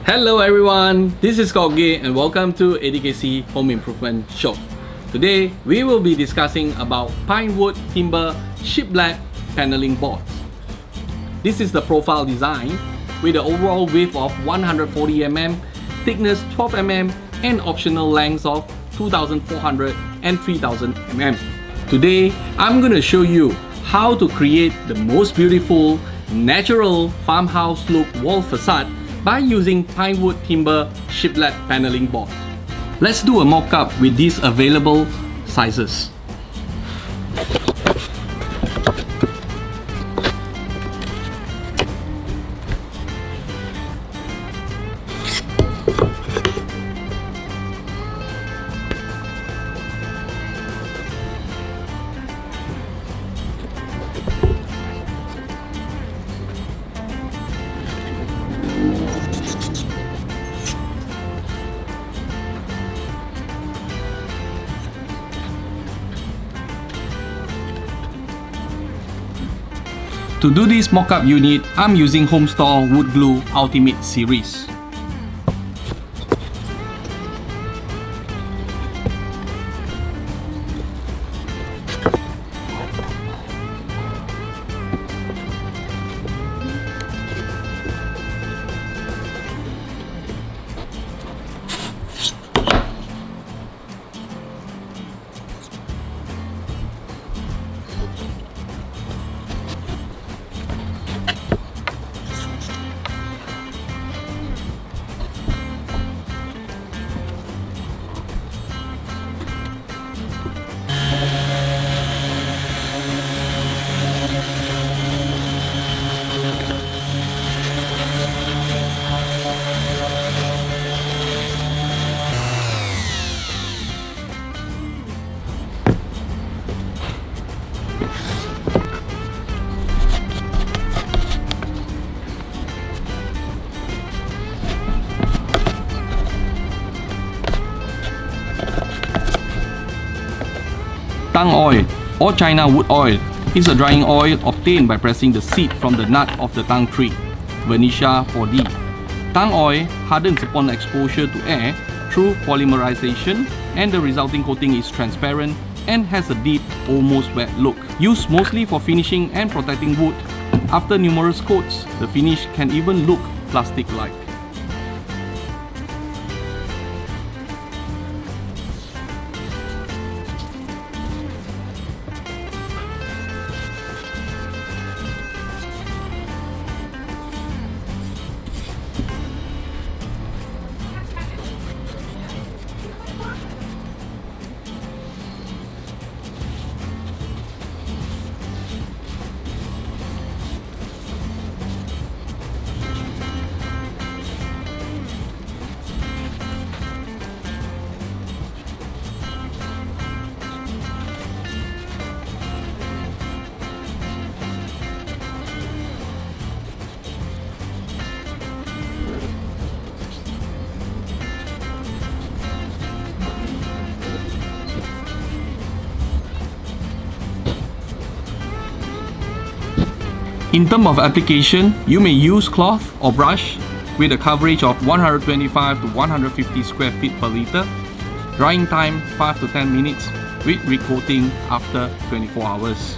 Hello everyone, this is Gay and welcome to ATKC Home Improvement Show. Today we will be discussing about pine wood timber shiplap paneling boards. This is the profile design with the overall width of 140 mm, thickness 12 mm and optional lengths of 2400 and 3000 mm. Today I'm going to show you how to create the most beautiful natural farmhouse look wall facade by using pine wood timber shiplap paneling board. Let's do a mock-up with these available sizes. To do this mock-up unit, I'm using Home Store Wood Glue Ultimate Series. Tung oil or China wood oil is a drying oil obtained by pressing the seed from the nut of the tung tree, Vernicia fordii. Tung oil hardens upon exposure to air through polymerization, and the resulting coating is transparent and has a deep, almost wet look. Used mostly for finishing and protecting wood. After numerous coats, the finish can even look plastic-like. In terms of application, you may use cloth or brush with a coverage of 125 to 150 square feet per liter. Drying time 5 to 10 minutes with recoating after 24 hours.